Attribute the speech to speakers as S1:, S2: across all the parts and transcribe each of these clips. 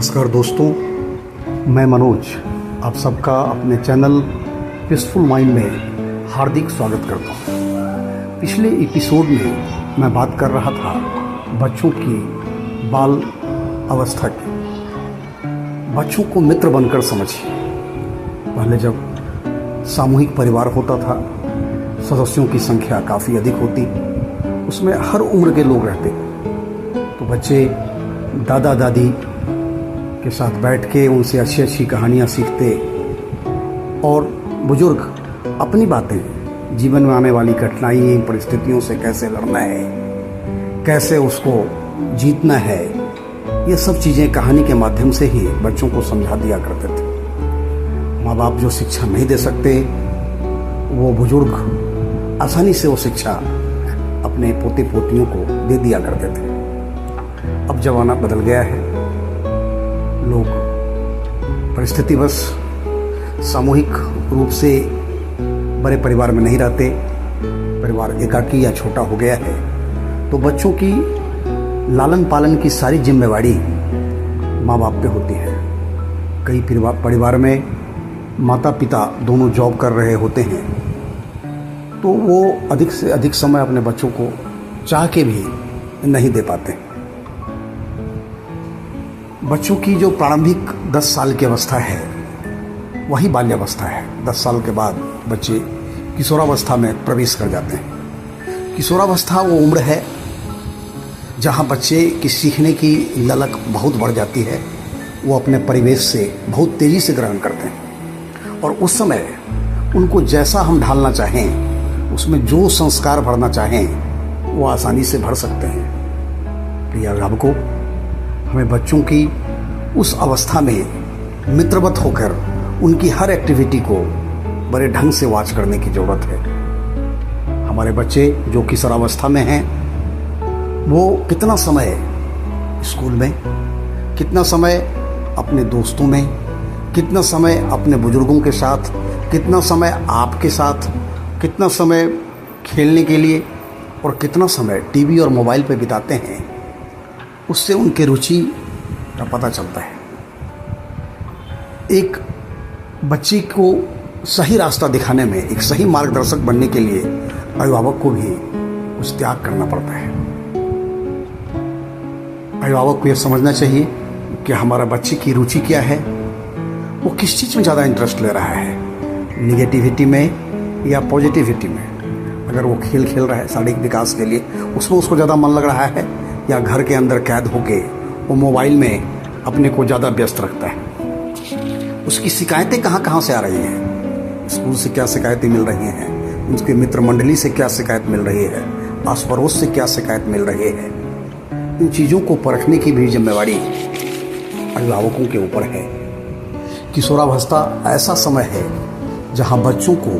S1: नमस्कार दोस्तों, मैं मनोज आप सबका अपने चैनल पीसफुल माइंड में हार्दिक स्वागत करता हूँ। पिछले एपिसोड में मैं बात कर रहा था बच्चों की बाल अवस्था की। बच्चों को मित्र बनकर समझिए। पहले जब सामूहिक परिवार होता था, सदस्यों की संख्या काफ़ी अधिक होती, उसमें हर उम्र के लोग रहते, तो बच्चे दादा दादी के साथ बैठ के उनसे अच्छी अच्छी कहानियाँ सीखते और बुजुर्ग अपनी बातें, जीवन में आने वाली कठिनाई परिस्थितियों से कैसे लड़ना है, कैसे उसको जीतना है, ये सब चीज़ें कहानी के माध्यम से ही बच्चों को समझा दिया करते थे। माँ बाप जो शिक्षा नहीं दे सकते, वो बुजुर्ग आसानी से वो शिक्षा अपने पोते पोतियों को दे दिया करते थे। अब ज़माना बदल गया है, लोग परिस्थितिवश सामूहिक रूप से बड़े परिवार में नहीं रहते, परिवार एकाकी या छोटा हो गया है, तो बच्चों की लालन पालन की सारी जिम्मेवारी माँ बाप पे होती है। कई परिवार में माता पिता दोनों जॉब कर रहे होते हैं, तो वो अधिक से अधिक समय अपने बच्चों को चाह के भी नहीं दे पाते। बच्चों की जो प्रारंभिक 10 साल की अवस्था है वही बाल्यावस्था है। 10 साल के बाद बच्चे किशोरावस्था में प्रवेश कर जाते हैं। किशोरावस्था वो उम्र है जहाँ बच्चे की सीखने की ललक बहुत बढ़ जाती है। वो अपने परिवेश से बहुत तेज़ी से ग्रहण करते हैं और उस समय उनको जैसा हम ढालना चाहें, उसमें जो संस्कार भरना चाहें, वो आसानी से भर सकते हैं। प्रिय अभिभावकों, हमें बच्चों की उस अवस्था में मित्रवत होकर उनकी हर एक्टिविटी को बड़े ढंग से वॉच करने की ज़रूरत है। हमारे बच्चे जो किशोरावस्था में हैं, वो कितना समय स्कूल में, कितना समय अपने दोस्तों में, कितना समय अपने बुजुर्गों के साथ, कितना समय आपके साथ, कितना समय खेलने के लिए और कितना समय टीवी और मोबाइल पर बिताते हैं, उससे उनके रुचि का पता चलता है। एक बच्चे को सही रास्ता दिखाने में, एक सही मार्गदर्शक बनने के लिए अभिभावक को भी कुछ त्याग करना पड़ता है। अभिभावक को यह समझना चाहिए कि हमारा बच्चे की रुचि क्या है, वो किस चीज़ में ज़्यादा इंटरेस्ट ले रहा है, निगेटिविटी में या पॉजिटिविटी में। अगर वो खेल खेल रहा है शारीरिक विकास के लिए, उसमें उसको ज़्यादा मन लग रहा है, या घर के अंदर कैद होके वो मोबाइल में अपने को ज़्यादा व्यस्त रखता है। उसकी शिकायतें कहाँ से आ रही हैं, स्कूल से क्या शिकायतें मिल रही हैं, उसके मित्र मंडली से क्या शिकायत मिल रही है, आस पड़ोस से क्या शिकायत मिल रही है, इन चीज़ों को परखने की भी जिम्मेवारी अभिभावकों के ऊपर है। किशोरावस्था ऐसा समय है जहाँ बच्चों को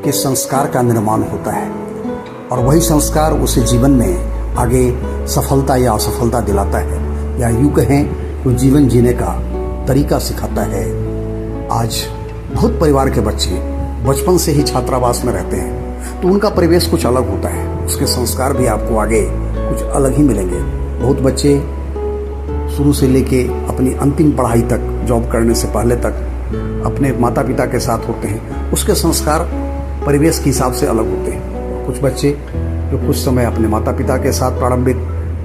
S1: के संस्कार का निर्माण होता है और वही संस्कार उसे जीवन में आगे सफलता या असफलता दिलाता है, या यूँ कहें तो जीवन जीने का तरीका सिखाता है। आज बहुत परिवार के बच्चे बचपन से ही छात्रावास में रहते हैं, तो उनका परिवेश कुछ अलग होता है, उसके संस्कार भी आपको आगे कुछ अलग ही मिलेंगे। बहुत बच्चे शुरू से लेके अपनी अंतिम पढ़ाई तक, जॉब करने से पहले तक अपने माता पिता के साथ होते हैं, उसके संस्कार परिवेश के हिसाब से अलग होते हैं। कुछ बच्चे जो कुछ समय अपने माता पिता के साथ प्रारंभिक,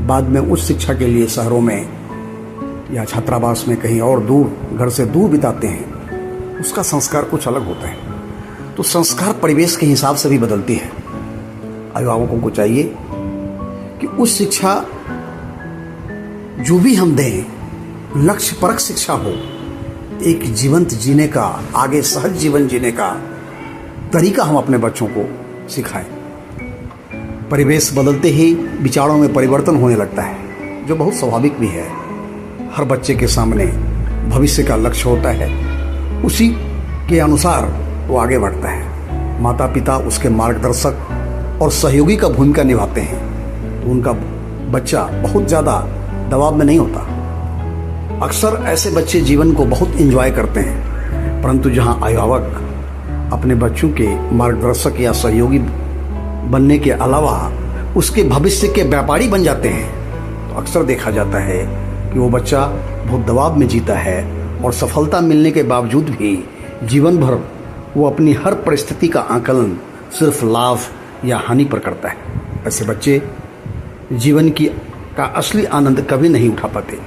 S1: बाद में उच्च शिक्षा के लिए शहरों में या छात्रावास में कहीं और दूर, घर से दूर बिताते हैं, उसका संस्कार कुछ अलग होता है। तो संस्कार परिवेश के हिसाब से भी बदलती है। अभिभावकों को चाहिए कि उस शिक्षा जो भी हम दें, लक्ष्य परक शिक्षा हो, एक जीवंत जीने का, आगे सहज जीवन जीने का तरीका हम अपने बच्चों को सिखाएं। परिवेश बदलते ही विचारों में परिवर्तन होने लगता है, जो बहुत स्वाभाविक भी है। हर बच्चे के सामने भविष्य का लक्ष्य होता है, उसी के अनुसार वो आगे बढ़ता है। माता पिता उसके मार्गदर्शक और सहयोगी का भूमिका निभाते हैं। उनका बच्चा बहुत ज़्यादा दबाव में नहीं होता। अक्सर ऐसे बच्चे जीवन को बहुत एंजॉय करते हैं, परंतु जहाँ अभिभावक अपने बच्चों के मार्गदर्शक या सहयोगी बनने के अलावा उसके भविष्य के व्यापारी बन जाते हैं, तो अक्सर देखा जाता है कि वो बच्चा बहुत दबाव में जीता है और सफलता मिलने के बावजूद भी जीवन भर वो अपनी हर परिस्थिति का आकलन सिर्फ लाभ या हानि पर करता है। ऐसे बच्चे जीवन का असली आनंद कभी नहीं उठा पाते।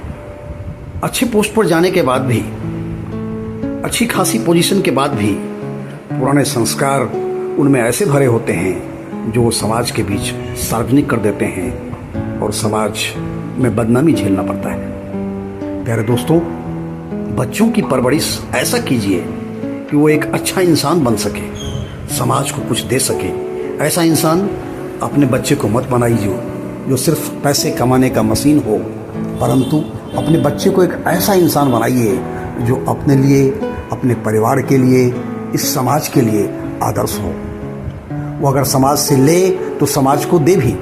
S1: अच्छे पोस्ट पर जाने के बाद भी, अच्छी खासी पोजीशन के बाद भी पुराने संस्कार उनमें ऐसे भरे होते हैं जो वो समाज के बीच सार्वजनिक कर देते हैं और समाज में बदनामी झेलना पड़ता है। प्यारे दोस्तों, बच्चों की परवरिश ऐसा कीजिए कि वो एक अच्छा इंसान बन सके, समाज को कुछ दे सके। ऐसा इंसान अपने बच्चे को मत बनाइए जो सिर्फ पैसे कमाने का मशीन हो, परंतु अपने बच्चे को एक ऐसा इंसान बनाइए जो अपने लिए, अपने परिवार के लिए, इस समाज के लिए आदर्श हो। वो अगर समाज से ले तो समाज को दे भी।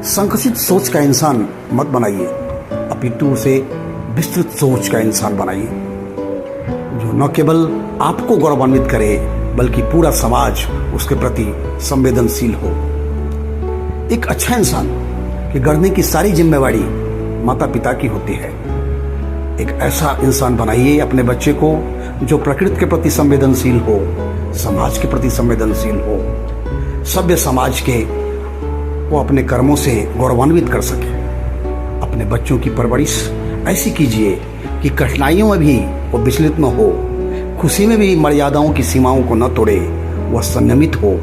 S1: संकुचित सोच का इंसान मत बनाइए, अपितु उसे विस्तृत सोच का इंसान बनाइए जो न केवल आपको गौरवान्वित करे बल्कि पूरा समाज उसके प्रति संवेदनशील हो। एक अच्छा इंसान के गढ़ने की सारी जिम्मेवारी माता पिता की होती है। एक ऐसा इंसान बनाइए अपने बच्चे को जो प्रकृति के प्रति संवेदनशील हो, समाज के प्रति संवेदनशील हो, सभ्य समाज के वो अपने कर्मों से गौरवान्वित कर सके। अपने बच्चों की परवरिश ऐसी कीजिए कि कठिनाइयों में भी वो विचलित न हो, खुशी में भी मर्यादाओं की सीमाओं को न तोड़े। वह संयमित हो,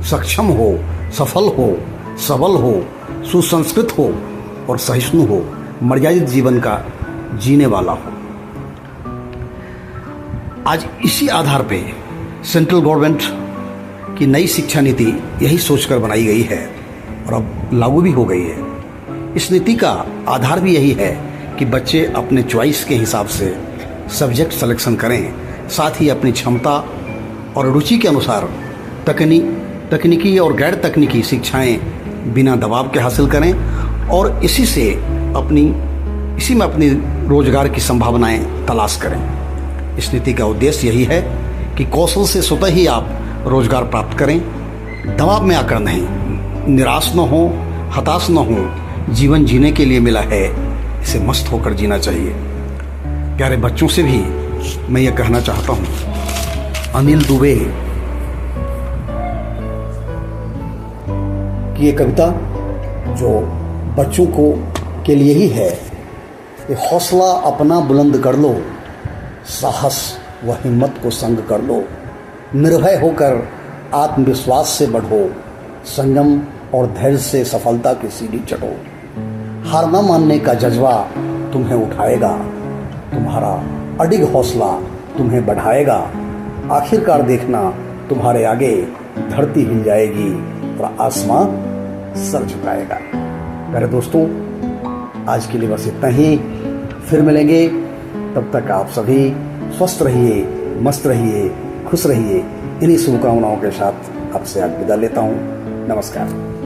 S1: सक्षम हो, सफल हो, सबल हो, सुसंस्कृत हो और सहिष्णु हो, मर्यादित जीवन का जीने वाला हो। आज इसी आधार पे सेंट्रल गवर्नमेंट की नई शिक्षा नीति यही सोचकर बनाई गई है और अब लागू भी हो गई है। इस नीति का आधार भी यही है कि बच्चे अपने चॉइस के हिसाब से सब्जेक्ट सिलेक्शन करें, साथ ही अपनी क्षमता और रुचि के अनुसार तकनीकी और गैर तकनीकी शिक्षाएं बिना दबाव के हासिल करें और इसी में अपनी रोजगार की संभावनाएं तलाश करें। इस नीति का उद्देश्य यही है कि कौशल से स्वतः ही आप रोजगार प्राप्त करें, दबाव में आकर नहीं, निराश न हो, हताश न हो। जीवन जीने के लिए मिला है, इसे मस्त होकर जीना चाहिए। प्यारे बच्चों से भी मैं ये कहना चाहता हूँ, अनिल दुबे की ये कविता जो बच्चों के लिए ही है, कि हौसला अपना बुलंद कर लो, साहस व हिम्मत को संग कर लो, निर्भय होकर आत्मविश्वास से बढ़ो, संयम और धैर्य से सफलता की सीढ़ी चढ़ो। हार न मानने का जज्बा तुम्हें उठाएगा, तुम्हारा अडिग हौसला तुम्हें बढ़ाएगा। आखिरकार देखना तुम्हारे आगे धरती हिल जाएगी और आसमां सर झुकाएगा। मेरे दोस्तों, आज के लिए बस इतना ही। फिर मिलेंगे, तब तक आप सभी स्वस्थ रहिए, मस्त रहिए, खुश रहिए। इन्हीं शुभकामनाओं के साथ आपसे आज विदा लेता हूँ। नमस्कार।